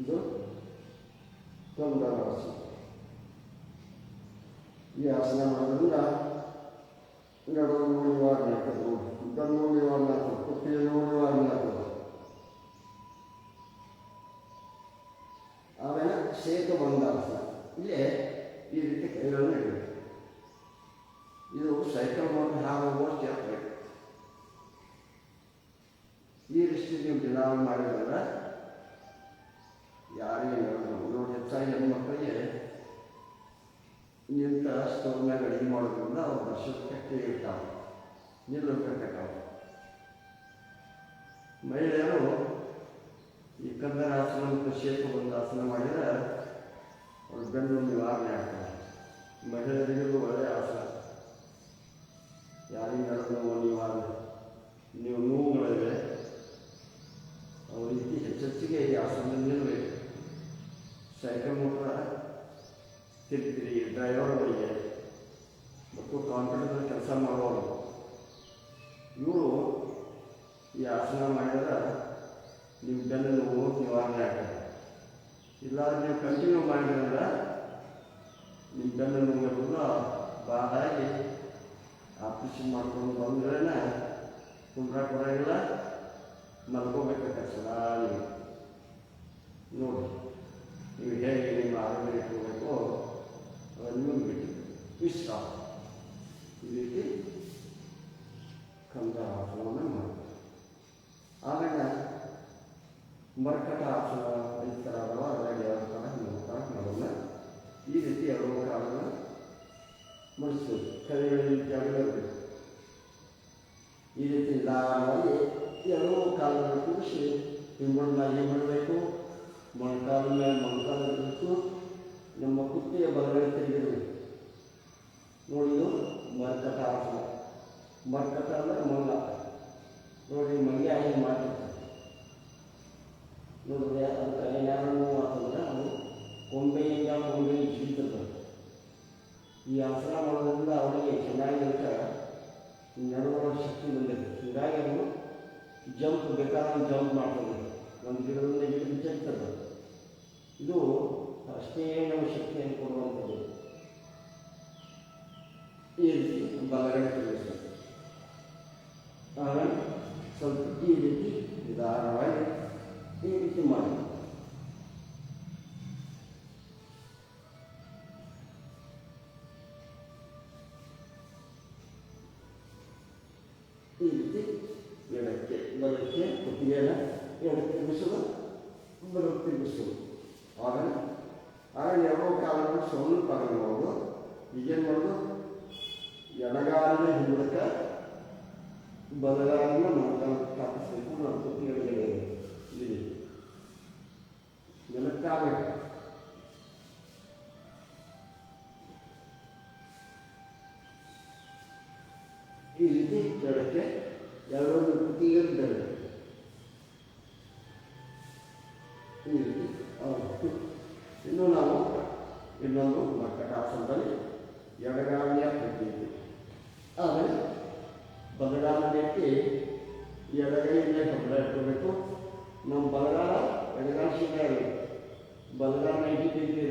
ಇದು ಕಂದರಾಸನ. ಈ ಆಸನ ಮಾಡೋದ್ರಿಂದ ನಡು ನೋವು ನಿವಾರಣೆ ಆಗ್ತದೆ ನೋಡಿ, ಬೆನ್ನು ನಿವಾರಣೆ ಆಗ್ತದೆ, ಕುತ್ತಿಗೆ ನೋವು ನಿವಾರಣೆ ಆಗ್ತದೆ. ಆಮೇಲೆ ಸೇತುಬಂಧಾಸನ. ಇಲ್ಲೇ ಈ ರೀತಿ ಕೈಗಳನ್ನು ಇಡಬೇಕು. ಇದು ಸೈಕಲ್ ಮಾಡಿ ಹಾಕುವಷ್ಟು ಇರಬೇಕು. ಈ ರೀತಿ ನೀವು ದಿನ ಮಾಡಿದ್ರೆ ಯಾರಿಗೆ ನೋಡಿ, ಹೆಚ್ಚಾಗಿ ಹೆಣ್ಮಕ್ಳಿಗೆ ನಿಂತ ಸ್ಟವ್ ಮೇಲೆ ಅಡುಗೆ ಮಾಡೋದ್ರಿಂದ ಅವ್ರ ವರ್ಷದ ಕಟ್ಟೆ ಇರ್ತಾವೆ, ನಿಲ್ಲಬೇಕಾವೆ. ಮಹಿಳೆಯರು ಈ ಕಂದರಾಸನ ಮತ್ತು ಸೇತುಬಂಧಾಸನ ಮಾಡಿದರೆ ಅವ್ರ ಬೆನ್ನು ನಿವಾರಣೆ ಆಗ್ತದೆ. ಮಹಿಳೆಯರಿಗೂ ಒಳ್ಳೆಯ ಆಸನ. ಯಾರಿಗೆ ನಡು ನೋವು ನಿವಾರಣೆ, ನೀವು ನೋವುಗಳಿವೆ ಅವ್ರ ರೀತಿ ಹೆಚ್ಚೆಚ್ಚಿಗೆ ಈ ಆಸನ ನಿಲ್ಲಬೇಕು. ಸೈಕಲ್ ಮೋಟರ್ ತಿರುಗ್ತೀರಿ, ಡ್ರೈವರ್ಗಳಿಗೆ ಮತ್ತು ಮತ್ತು ಕಾಂಪ್ಯೂಟರ್ನಲ್ಲಿ ಕೆಲಸ ಮಾಡುವವರು ಇವರು ಈ ಆಸನ ಮಾಡಿದ್ರೆ ನಿಮ್ಮ ಬೆನ್ನು ನೋವು ನಿವಾರಣೆ ಆಗ್ತದೆ. ಇಲ್ಲಾಂದ್ರೆ ನೀವು ಕಂಟಿನ್ಯೂ ಮಾಡಿದ್ರೆ ನಿಮ್ಮ ಬೆನ್ನು ನೋವೆಲ್ಲ ಬಾದಾಗಿ ಆಪರೇಷನ್ ಮಾಡ್ಕೊಂಡು ಬಂದ್ರೇ ಕುಂಡ್ರ ಕೊಡೋಂಗಿಲ್ಲ, ಮಲ್ಕೋಬೇಕಾಗ್ತದೆ ಸದಾ. ನೀವು ನೋಡಿ ನೀವು ಹೇಗೆ ನಿಮ್ಮ ಆರೋಗ್ಯ ಇಟ್ಕೋಬೇಕು ಅದನ್ನು ಬಿಟ್ಟು ವಿಶ್ರಾಮ ಈ ರೀತಿ ಕಂದ ಆಸನವನ್ನು ಮಾಡಬೇಕು. ಆಮೇಲೆ ಮರ್ಕಟ ಆಸನ ಈ ಥರ ಅದಾವ, ಅದರಾಗ ಎರಡು ಥರ ಮೂರು ಥರ ಮಾಡೋಣ. ಈ ರೀತಿ ಎರಡು ಕಾಲನ್ನು ಮಡಿಸ್ಬೋದು, ಕೈಗಳು ಈ ರೀತಿ ಇರಬೇಕು. ಈ ರೀತಿ ನಿಧಾನವಾಗಿ ಎರಡು ಕಾಲನ್ನು ಕೂಡಿಸಿ ಹಿಂಬಳನ್ನ ಏನು ಮಾಡಬೇಕು, ಮೊಣಕಾಲ ಮೇಲೆ ಮೊಣಕಾಲ ಇರಬೇಕು, ನಮ್ಮ ಕುತ್ತಿಗೆ ಬಲಗಡೆ ತಿರುಗಿರಬೇಕು. ನೋಡಿದು ಮರ್ಕಟ ಆಸನ. ಮರ್ಕಟ ಅಂದರೆ ಮಂಗ. ನೋಡಿ ಮಂಗ್ಯ ಏನು ಮಾಡಿರ್ತಾರೆ ನೋಡಿದ್ರೆ ಅದಕ್ಕೆ ಏನಾರು ನೋವು ಅಂತಂದ್ರೆ ಅದು ಕೊಂಬೆಯಿಂದ ಜಿಗಿತಿರ್ತದೆ. ಈ ಆಸನ ಮಾಡೋದ್ರಿಂದ ಅವನಿಗೆ ಚೆನ್ನಾಗಿರುತ್ತೆ, ನಡುವ ಶಕ್ತಿ ಬಂದಿರುತ್ತೆ. ಹೀಗಾಗಿ ಅವನು ಜಂಪ್ ಬೇಕಾದ್ರೆ ಜಂಪ್ ಮಾಡ್ತದೆ, ಒಂದು ಗಿಡದಿಂದ ಗಿಡ ಜಗ್ತದೆ. ಇದು ಅಷ್ಟೇ ನಮ್ಮ ಶಕ್ತಿಯನ್ನು ಕೊಡುವಂಥದ್ದು. ಈ ರೀತಿ ಬಲಗಡೆ ತಿರುಗಿಸ್ತದೆ. ಆಮೇಲೆ ಸ್ವಲ್ಪ ಈ ರೀತಿ ನಿಧಾನವಾಗಿ ಈ ರೀತಿ ಮಾಡಿ ಈ ರೀತಿ ಎಡಕ್ಕೆ ಬಲಕ್ಕೆ ಕುತ್ತಿಗೆಯನ್ನು ಎಡಕ್ಕೆ ತಿರುಗಿಸೋದು, ಬಲಕ್ಕೆ ತಿರುಗಿಸೋದು. ಆಮೇಲೆ ಎರಡೂ ಕಾಲವನ್ನು ಸ್ವಲ್ಪ ಮಾಡೋದು. ಈಗೇನು ಮಾಡೋದು, ಎಡಗಾಲಿನ ಹಿಂದಕ್ಕೆ ಬಲಗಾಲಿನ ಮೊಣಕಾಲ ಸ್ಥಾಪಿಸಬೇಕು. ನಾವು ಕುತ್ತಿಗೆ ಈ ರೀತಿ ನೆಲಕ್ಕಾಗಬೇಕು. ಈ ರೀತಿ ಕೆಳಕ್ಕೆ ಎರಡೊಂದು ಕುತ್ತಿಗೆ ಇರ್ತದೆ. ಈ ರೀತಿ ಇನ್ನು ನಾವು ಇನ್ನೊಂದು ಮರ್ಕಟ ಆಸನದಲ್ಲಿ ಎಡಗಾಲಿಯ ಪ್ರತಿಯಂತೆ. ಆಮೇಲೆ ಬಲಗಾಲಕ್ಕೆ ಎಡಗೈಯಿಂದ ಕಬ್ಬಳ ಇಟ್ಕೋಬೇಕು. ನಮ್ಮ ಬಲಗಾಲ ಎಡಗಾಲ ಶೀಘ್ರ ಇರಬೇಕು, ಬಲಗಾಲ ಇರಬೇಕು,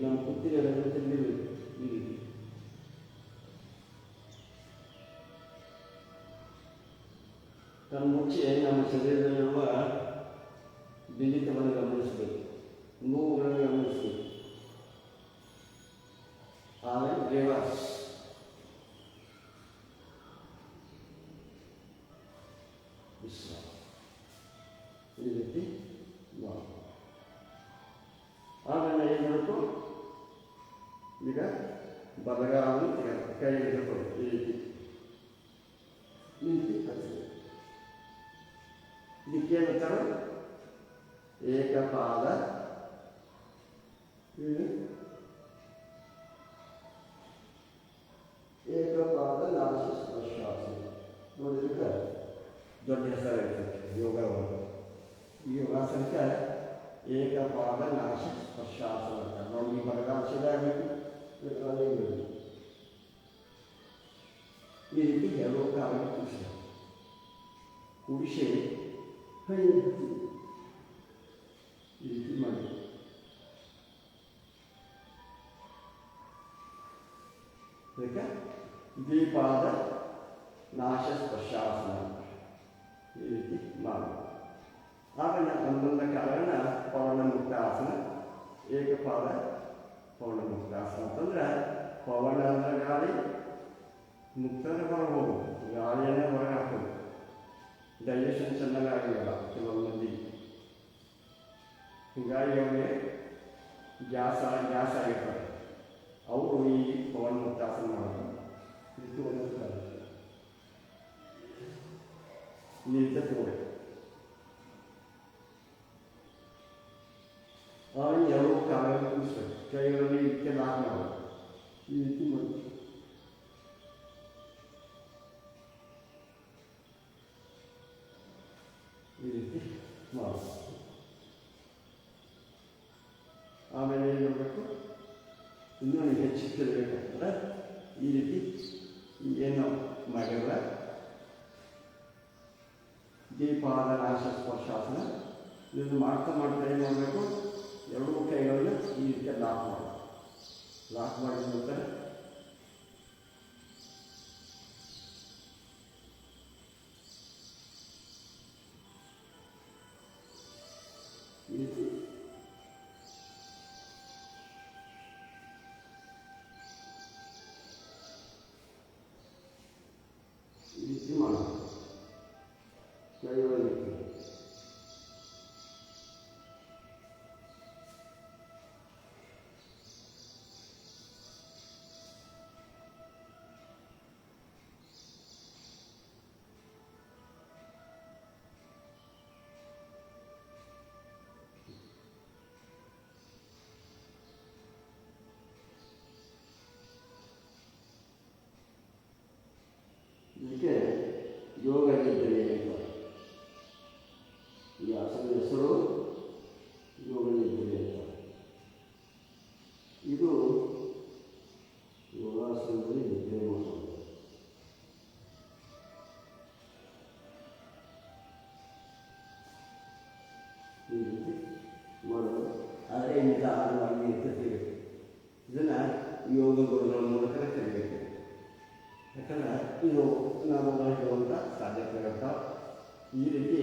ನಮ್ಮ ಕುತ್ತಿಗೆ ತಿರುಗಿರಬೇಕು. ಈ ರೀತಿ ಕಣ್ಮುಚ್ಚಿ ನಮ್ಮ ಶರೀರದಲ್ಲಿರುವ ಬಿಗಿತವನ್ನು ಗಮನಿಸಬೇಕು, ನೋವುಗಳನ್ನು ಗಮನಿಸಬೇಕು. ಆಮೇಲೆ ರಿವರ್ಸ್ ವಿಶ್ರಾಮ ಈ ರೀತಿ ಮಾಡಿ. ಆಮೇಲೆ ಏನು ಮಾಡಬೇಕು, ಈಗ ಬಲಗಾಲನ್ನು ಕೈ ಹಿಡಿದುಕೊಂಡು ಈ ರೀತಿ ಕಲಿಸಬೇಕು. ಇದಕ್ಕೇನಂತಾರೆ ಏಕಪಾದ ಏಕಪಾದ ನಾಶ ಸ್ಪರ್ಶಾಸನ. ನೋಡಿದ್ರೆ ದೊಡ್ಡ ಹೆಸರು ಇರ್ತದೆ ಯೋಗವನ್ನು. ಈ ಯೋಗಾಸನಕ್ಕೆ ಏಕಪಾದ ನಾಶ ಸ್ಪರ್ಶಾಸನ ಅಂತ. ನೋಡಿ ಈ ಬಲಗಾಲ ಸಿದಾಗಬೇಕು, ಈ ರೀತಿ ಎರಡು ಕಾಲಕ್ಕೆ ಕೂಡಿಸಿ ಕೈ ಈ ರೀತಿ ಮಾಡಿ. ದ್ವಿಪಾದ ನಾಶ ಸ್ಪರ್ಶಾಸನ ಈ ರೀತಿ ಮಾಡಿ. ಆಮೇಲೆ ಒಂದೊಂದು ಕಾಲಗಳನ್ನ ಪವನಮುಕ್ತ ಆಸನ, ಏಕಪಾದ ಪವನಮುಕ್ತ ಆಸನ ಅಂತಂದ್ರೆ ಪವನ ಅಂದ್ರೆ ಗಾಳಿ, ಮುಕ್ತ ಅಂದ್ರೆ ಹೊರಗೆ ಹೋಗೋದು, ಗಾಳಿಯನ್ನೇ ಹೊರಗೆ ಹಾಕೋದು. ಡೈಜೆಷನ್ ಚೆನ್ನಾಗಿ ಆಗಿರಲ್ಲ ಕೆಲವೊಂದು ಮಂದಿ, ಹೀಗಾಗಿ ಅವರಿಗೆ ಗ್ಯಾಸ್ ಆಗಿರ್ತಾರೆ. ಅವರು ಈ ಪವನ ಮುಕ್ತಾಸನ ಮಾಡೋದು. ಇದು ಒಂದು ಕಾಲ ನೀರು ತೋಡೆ. ಆಮೇಲೆ ಎರಡು ಕಾಲಗಳನ್ನು ಕೂಡಿಸ್ಬೇಕು, ಕೈಗಳಲ್ಲಿ ಇದಕ್ಕೆ ಲಾಕ್ ಮಾಡೋದು. ಈ ರೀತಿ ಮಾಡಿ ಈ ರೀತಿ ಮಾಡೋದು. ಆಮೇಲೆ ಏನು ಮಾಡಬೇಕು, ಇನ್ನೂ ಹೆಚ್ಚು ತಿಳಬೇಕಾಗ್ತದೆ. ಈ ರೀತಿ ಏನು ಮಾಡಿಲ್ಲ ದೀಪಾದನಾಶ ಸ್ಪರ್ಶಾಸನ. ಇದನ್ನು ಮಾಡ್ತಾ ಏನು ಮಾಡಬೇಕು, ಎರಡೂ ಕೈಗಳನ್ನು ಈ ರೀತಿ ಲಾಕ್ ಮಾಡಿದ ನಂತರ ಈ ರೀತಿ ಮಾಡಬೇಕು. ಕೈಗಳನ್ನು ಇದಕ್ಕೆ ಯೋಗ ನಿದ್ರೆ ಅಂತ. ಈ ಆಸನದ ಹೆಸರು ಯೋಗ ನಿದ್ರೆ ಅಂತ. ಇದು ಯೋಗಾಸನದಲ್ಲಿ ನಿದ್ರೆ ಮಾಡೋದು. ಈ ರೀತಿ ಮಾಡೋದು. ಆದರೆ ನಿಧಾನವಾಗಿ ಕಲಿಬೇಕು. ಇದನ್ನು ಯೋಗ ಗುರುಗಳ ಮೂಲಕ ಕಲಿಬೇಕು. ಯಾಕಂದರೆ ಇದು ನಾವು ಹೇಳುವಂಥ ಸಾಧ್ಯತೆ ಇರ್ತಾವೆ. ಈ ರೀತಿ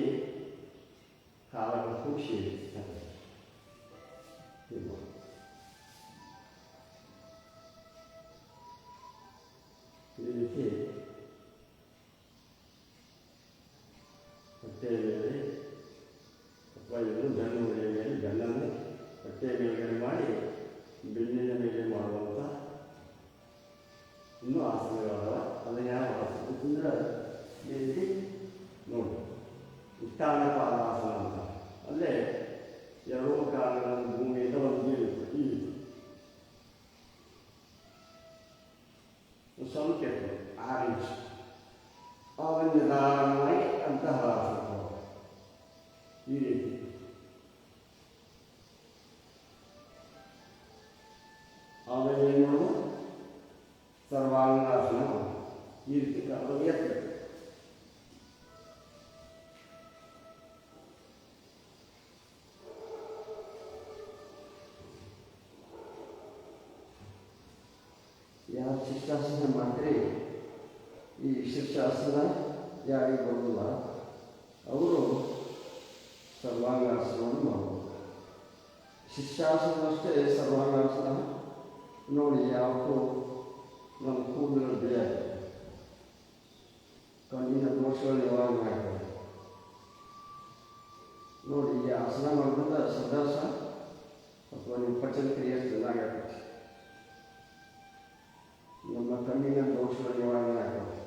ಕಾಲವನ್ನು ಕೂಡಿಸಿ ಈ ರೀತಿ ಹೊಟ್ಟೆಯ ಮೇಲೆ ಅಥವಾ ಇದು ಬೆನ್ನು ಮೇಲೆ ಬೆನ್ನನ್ನು ಹೊಟ್ಟೆಯ ಮೇಲ್ಗಡೆ ಮಾಡಿ ಬೆನ್ನಿನ ಮೇಲೆ ಮಾಡುವಂಥ ಇನ್ನೂ ಆಸನಗಳವ. ಅದನ್ನು ಯಾವ ಆಸನ ಅಂತಂದ್ರೆ ಈ ರೀತಿ ನೋಡಿ, ಉತ್ಥಾನ ಪಾದಾಸನ ಅಂತ. ಅಲ್ಲೇ ಎರಡೂ ಕಾಲಗಳನ್ನು ಭೂಮಿಯಿಂದ ಒಂದು ಬೀಳುತ್ತೆ. ಈ ರೀತಿ ಸ್ವಲ್ಪ 6 ಇಂಚ್ ಆವಾಗ ನಿಧಾನವಾಗಿ ಅಂತಹ ಆಸನ ಈ ರೀತಿ. ಆಮೇಲೆ ಏನು ಮಾಡೋದು, ಸರ್ವಾಂಗಾಸನ ಈ ರೀತಿ ಕಾಲದಲ್ಲಿ ಎತ್ತಬೇಕು. ಯಾರು ಶಿಷ್ಟಾಸನ ಮಾಡ್ತೀರಿ, ಈ ಶಿಷ್ಟಾಸನ ಯಾರಿಗೆ ಬರೋದಿಲ್ಲ ಅವರು ಸರ್ವಾಂಗಾಸನವನ್ನು ಮಾಡ್ಬೋದು. ಶಿಷ್ಟಾಸನ ಅಷ್ಟೇ ಸರ್ವಾಂಗಾಸನ ನೋಡಿ ಯಾವತ್ತೂ ನಮ್ಮ ಕೂದಲು ಬೆಳೆಯಾಗ್ತದೆ, ಕಣ್ಣಿನ ದೋಷಗಳು ನಿವಾರಣೆ ಆಗ್ತದೆ. ನೋಡಿ ಈ ಆಸನ ಮಾಡೋದ್ರಿಂದ ಸದಾಸ ಅಥವಾ ನಿಮ್ಮ ಪಚನ ಕ್ರಿಯೆ ಚೆನ್ನಾಗಾಗ್ತದೆ. ನಮ್ಮ ಕಣ್ಣಿನ ದೋಷಗಳು ನಿವಾರಣೆ ಆಗ್ತದೆ.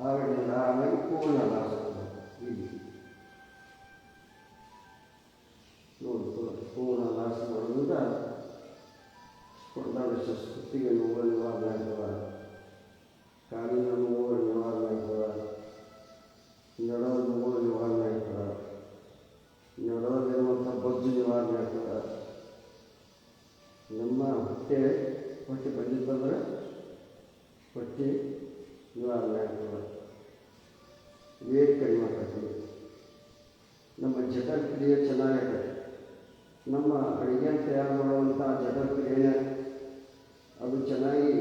ಆಮೇಲೆ ಆಮೇಲೆ ಪೂರ್ಣ ಇಲ್ಲಿ ನೋಡಿ ಪೂರ್ಣ ನಾಶ ಮಾಡೋದ್ರಿಂದ ಕುತ್ತಿಗೆ ನೋವು ನಿವಾರಣೆ ಆಗ್ತದೆ, ಕಾಲಿನ ನೋವು ನಿವಾರಣೆ ಆಗ್ತದೆ, ನಡದ ನೋವು ನಿವಾರಣೆ ಆಗ್ತದೆ, ನಡದಲ್ಲಿರುವಂಥ ಬೊಜ್ಜು ನಿವಾರಣೆ ಆಗ್ತದೆ. ನಮ್ಮ ಹೊಟ್ಟೆ ಬಂದಿತ್ತಂದ್ರೆ ಹೊಟ್ಟೆ ನಿವಾರಣೆ ಆಗ್ತದೆ, ವೇಟ್ ಕಡಿಮೆ ಆಗ್ತದೆ, ನಮ್ಮ ಜಠರ ಕ್ರಿಯೆ ಚೆನ್ನಾಗೈತೆ. ನಮ್ಮ ಅಡುಗೆ ತಯಾರು ಮಾಡುವಂಥ ಜಠರ ಕ್ರಿಯೆ ಅದು ಚೆನ್ನಾಗಿ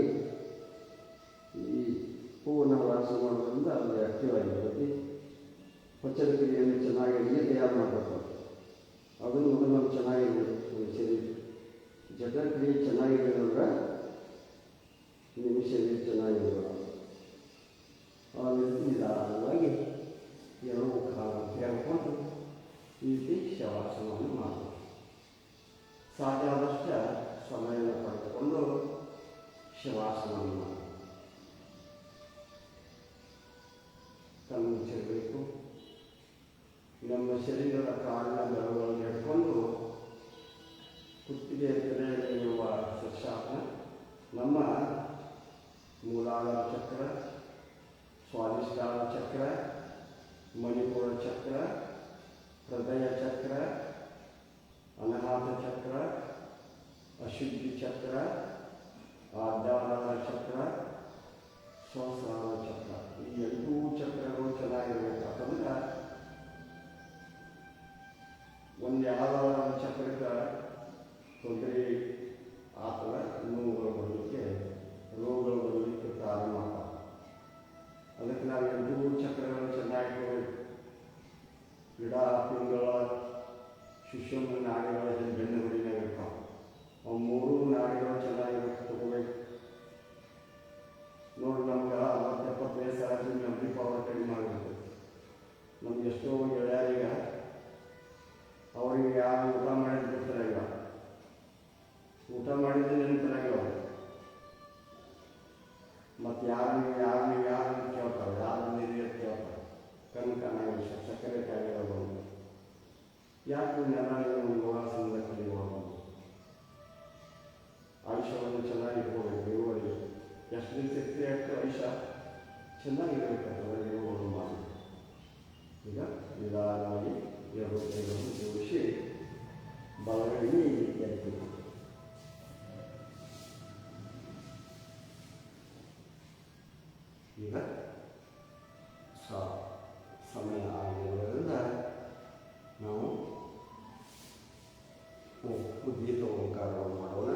ಈ ಹೂವನ್ನು ವಾಸ ಮಾಡೋದ್ರಿಂದ ಅದು ಆ್ಯಕ್ಟಿವ್ ಆಗಿರ್ತೈತಿ. ಪಚನ ಕ್ರಿಯೆಯನ್ನು ಚೆನ್ನಾಗಿ ಅಡುಗೆ ತಯಾರು ಮಾಡಬೇಕು. ಅದನ್ನು ಮೊದಲು ನಾವು ಚೆನ್ನಾಗಿರ್ಬೇಕು. ನಮ್ಮ ಶರೀರ ಜಠರ ಕ್ರಿಯೆ ಚೆನ್ನಾಗಿದೆ ಅಂದ್ರೆ ನಿಮ್ಮ ಶರೀರ ಚೆನ್ನಾಗಿರಬೇಕು. ಆಮೇಲೆ ನಿಧಾನವಾಗಿ ಎರಡೂ ಕಾಲ ತೆಗೆದುಕೊಂಡು ಈ ರೀತಿ ಶವಾಸನವನ್ನು ಮಾಡಬೇಕು. ಸಾಧ್ಯವಾದಷ್ಟು ಸಮಯವನ್ನು ಪಡೆದುಕೊಂಡು ಶವಾಸನವನ್ನು ಮಾಡಬೇಕು. ಕಣ್ಣು ಮುಚ್ಚಿರಬೇಕು. ನಮ್ಮ ಶರೀರದ ಕಾಲಿನ ಬೆರಳುಗಳನ್ನು ಹಿಡ್ಕೊಂಡು ಕುತ್ತಿಗೆ ತೆರೆಯುವ ಶಿರ್ಷಾಸನ. ನಮ್ಮ ಮೂಲಾಧಾರ ಚಕ್ರ, ಸ್ವಾಧಿಷ್ಠಾನ ಚಕ್ರ, ಮಣಿಪುರ ಚಕ್ರ, ಹೃದಯ ಚಕ್ರ, ಅನಾಹತ ಚಕ್ರ, ಅಶುದ್ಧಿ ಚಕ್ರ, ಆಧಾರ ಚಕ್ರ, ಸಹಸ್ರಾರ ಚಕ್ರ. ಈ ಎರಡೂ ಚಕ್ರಗಳು ಚೆನ್ನಾಗಿರ್ಬೇಕಂತಂದ್ರೆ ಒಂದು ಯಾವ ಚಕ್ರಕ್ಕೆ ತೊಂದರೆ ಅಥವಾ ನೋವುಗಳು ಬರಲಿಕ್ಕೆ, ರೋಗಗಳು ಬರಲಿಕ್ಕೆ ಪ್ರಾರಂಭ ಆಗ್ತವೆ. ಅದಕ್ಕೆ ನಾವು ಎರಡೂ ಚಕ್ರಗಳು ಚೆನ್ನಾಗಿರ್ಬೇಕು. ಗಿಡ ಪಿಂಗಳ ಶಿಷ್ಯನ ನಾಡಿಗಳ ಬೆನ್ನು ಹುಡಿನಾಗ ಇರ್ತಾವೆ. ಅವು ಮೂರೂ ನಾಡಿಗಳು ಚೆನ್ನಾಗಿರ್ಬೇಕು, ತಗೋಬೇಕು. ನೋಡಿ, ನಮ್ಗೆ 60-70 ವಯಸ್ಸಾಗಿ ಮೆಮ್ರಿ ಪವರ್ ಕಡಿಮೆ ಆಗಿರ್ತದೆ. ನಮ್ಗೆ ಎಷ್ಟೋ ಗೆಳೆಯರೀಗ ಅವ್ರಿಗೆ ಯಾರು ಊಟ ಮಾಡಿದ್ದು ಗೊತ್ತಿರಾಗಿಲ್ಲ, ಊಟ ಮಾಡಿದ್ದು ನೆನಪಿರಾಗಿಲ್ಲ. ಮತ್ತು ಯಾರನ್ನು ಕೇಳ್ತಾರೆ, ಯಾರನ್ನು ಹಿರಿಯರು ಕೇಳ್ತಾರೆ. ಕಣ್ಣು ಕಾಣಾಗಿಲ್ಲ, ಸಕ್ಕರೆ ಕಾಯಿಲೆ ಬಂದು ಯಾಕೆ ನೆಲ ಯೋಗಾಸನದ ಕಲಿಯುವಾಗ ಆಯುಷ್ಯವನ್ನು ಚೆನ್ನಾಗಿರ್ಬೋದು. ಇರುವಲ್ಲಿ ಎಷ್ಟು ದಿನ ಶಕ್ತಿ ಆಗ್ತದೆ, ಆಯುಷ್ಯ ಚೆನ್ನಾಗಿರಬೇಕಾಗ್ತದೆ. ಯೋಗವನ್ನು ಮಾಡಿ ಈಗ ನಿಧಾನವಾಗಿ ಯೋಗವನ್ನು ಜೋಡಿಸಿ ಬಲಗಡೆ ಎದ್ದು ಈಗ ಸಮಯ ಆಗಿರೋದ್ರಿಂದ ನಾವು ಉದ್ದೀತ ಓಂಕಾರವನ್ನು ಮಾಡೋಣ.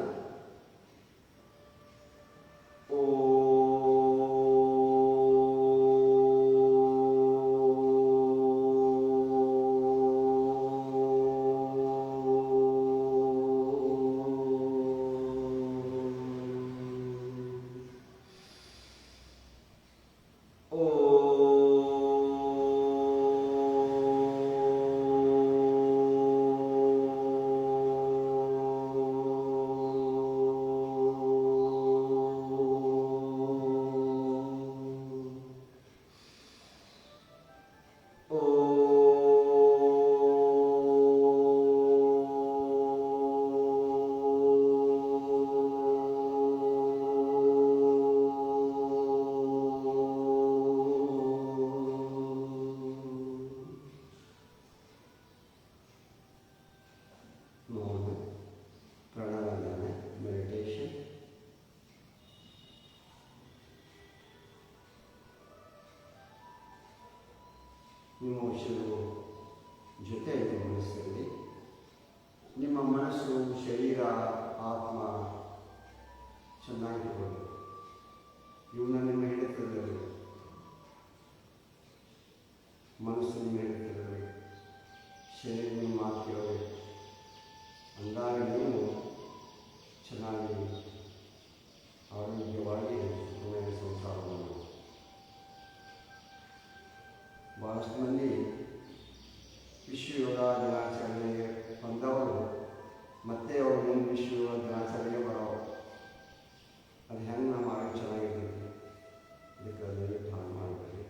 ನಿಮ್ಮ ಉಸಿರು ಜೊತೆ ಗಮನಿಸಿರಲಿ. ನಿಮ್ಮ ಮನಸ್ಸು, ಶರೀರ, ಆತ್ಮ ಚೆನ್ನಾಗಿರ್ಬೋದು. ಇವನ್ನ ನಿಮ್ಮ ಹಿಡಿತದಲ್ಲಿ, ಮನಸ್ಸು ನಿಮ್ಮ ಹಿಡಿತದಲ್ಲಿ, ಶರೀರ ನಿಮ್ಮ ಮಾತು ಕೇಳಬೇಕು. ಅಂದಾಗ ನೀವು ಚೆನ್ನಾಗಿ ಆರೋಗ್ಯವಾಗಿ ಸುಖಮಯ ಸಂಸಾರವನ್ನು. ಭಾಳಷ್ಟು ಮಂದಿ ವಿಶ್ವ ಯೋಗ ದಿನಾಚರಣೆಗೆ ಬಂದವರು ಮತ್ತೆ ಅವ್ರು ಮುಂದೆ ವಿಶ್ವ ಯೋಗ ದಿನಾಚರಣೆಗೆ ಬರೋರು. ಅದು ಹೆಂಗೆ ನಮ್ಮ ಆರೋಗ್ಯ ಚೆನ್ನಾಗಿರ್ತೈತಿ. ಅದಕ್ಕೆ ದಯವಿಟ್ಟು ಹಾಗೆ ಮಾಡಬೇಡಿ.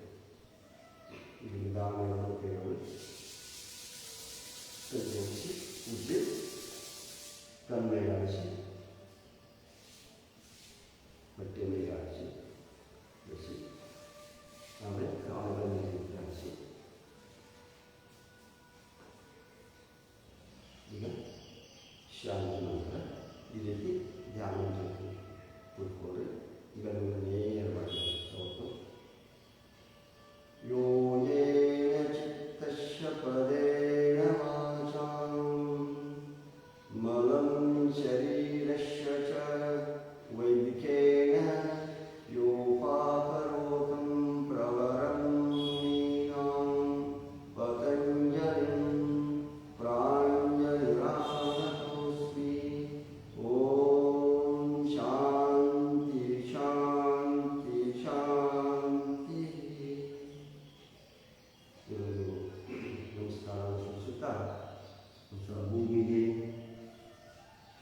ಈಗ ನಿಧಾನಗಳನ್ನು ಕೈಗಳು ಜೋಡಿಸಿ ಉದ್ದಿ ಕಣ್ಮೇಲಾಡಿಸಿ, ಬಟ್ಟೆ ಮೇಲಾಡಿಸಿ ಬೆಳೆಸಿ, ಆಮೇಲೆ ಕಾಲುಗಳ ಮೇಲೆ ಕಾಣಿಸಿ. ಈಗ ಶಾಂತಿ ನಂತರ ಈ ರೀತಿ ಧ್ಯಾನ ಜೊತೆ ಕೂತ್ಕೊಂಡ್ರೆ ಈಗ ನಿಮಗೆ ನೇರವಾಗಿ ಹೊತ್ತು ಯೋಗೇನ ಚಿತ್ತಸ್ಯ ಪದೇನ ವಾಚಾಂ ಮಲಂ ಶರೀರಸ್ಯ ಚ ವೈದಿಕೇನ ಯೋಪಾಕರೋತಂ ಪ್ರವರಂ ನೀನಾಂ ಪತಂಜಲಿಂ ಪ್ರಾಂಜಲಿರಾನತೋಸ್ಮಿ. ಓಂ ಶಾಂತಿ ಶಾಂತಿ ಶಾಂತಿ. ಇದು ನಮಸ್ಕಾರ ಸೂಚಿಸುತ್ತಾ ಭೂಮಿಗೆ,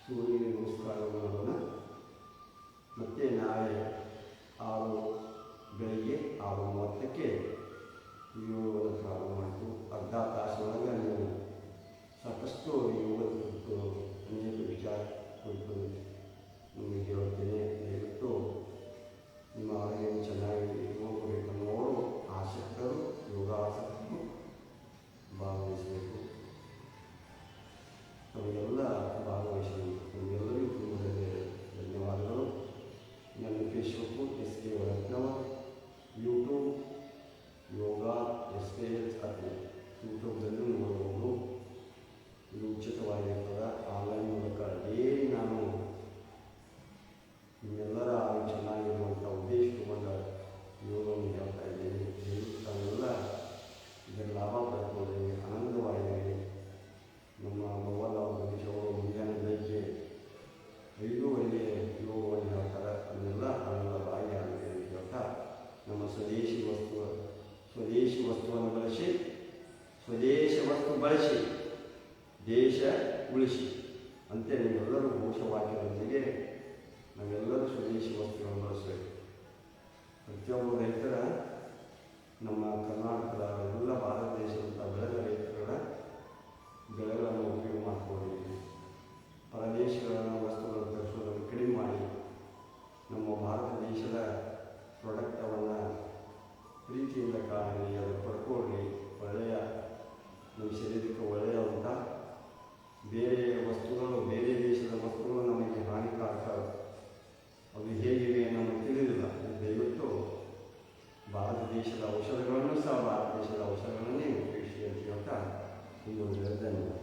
ಸೂರ್ಯನಿಗೆ ನಮಸ್ಕಾರ ಮಾಡೋಣ. ಮತ್ತು ನಾಳೆ ಬೆಳಿಗ್ಗೆ 6:30ಕ್ಕೆ ಯೋಗವನ್ನು ಪ್ರಾರಂಭ ಮಾಡಿತು. ಅರ್ಧ ತಾಸೊಳಗೆ ನೀವು ಸಾಕಷ್ಟು ಯೋಗದ ಕುರಿತು ಅನೇಕ ವಿಚಾರ ಕುರಿತು ನಿಮಗೆ ಹೇಳ್ತೇನೆ. ದಯವಿಟ್ಟು ನಿಮ್ಮ ಆರೋಗ್ಯವನ್ನು ಚೆನ್ನಾಗಿ ಇಟ್ಕೋಬೇಕನ್ನೋರು ಆಸಕ್ತರು, ಯೋಗಾಸಕ್ತರು ಭಾಗವಹಿಸಬೇಕು. ನಮಗೆಲ್ಲ ಭಾಗವಹಿಸಬೇಕು. ನಮಗೆಲ್ಲರಿಗೂ ತುಂಬ ಅಂತೆ ನೀವೆಲ್ಲರೂ ಘೋಷವಾಕ್ಯದೊಂದಿಗೆ ನಾವೆಲ್ಲರೂ ಸ್ವದೇಶಿ ವಸ್ತುಗಳನ್ನು ಬಳಸಬೇಕು. ಪ್ರತಿಯೊಬ್ಬ ರೈತರ ನಮ್ಮ ಕರ್ನಾಟಕದ ಎಲ್ಲ ಭಾರತ ದೇಶದಂಥ ಬೆಳೆದ ರೈತರ ಬೆಳೆಗಳನ್ನು ಉಪಯೋಗ ಮಾಡಿಕೊಳ್ಳಿ. ಪರದೇಶಗಳ ವಸ್ತುಗಳನ್ನು ತರಿಸೋದನ್ನು ಕಡಿಮೆ ಮಾಡಿ ನಮ್ಮ ಭಾರತ ದೇಶದ ಪ್ರಾಡಕ್ಟವನ್ನು ಪ್ರೀತಿಯಿಂದ ಕಾಣಿ, ಅದು ಪಡ್ಕೊಳ್ಳಿ. ಒಳ್ಳೆಯ ನಮ್ಮ ಶರೀರಕ್ಕೆ ಒಳ್ಳೆಯದಂಥ ಬೇರೆ ವಸ್ತುಗಳು, ಬೇರೆ ದೇಶದ ವಸ್ತುಗಳು ನಮಗೆ ಹಾನಿಕಾರಕ, ಅದು ಹೇಗಿವೆ ನಮಗೆ ತಿಳಿದಿಲ್ಲ. ದಯವಿಟ್ಟು ಭಾರತ ದೇಶದ ಔಷಧಗಳನ್ನು ಸಹ ಭಾರತ ದೇಶದ ಔಷಧಗಳನ್ನೇ ಉಪಯೋಗಿಸಿ ಅಂತ ಒಂದು ಧನ್ಯವಾದ.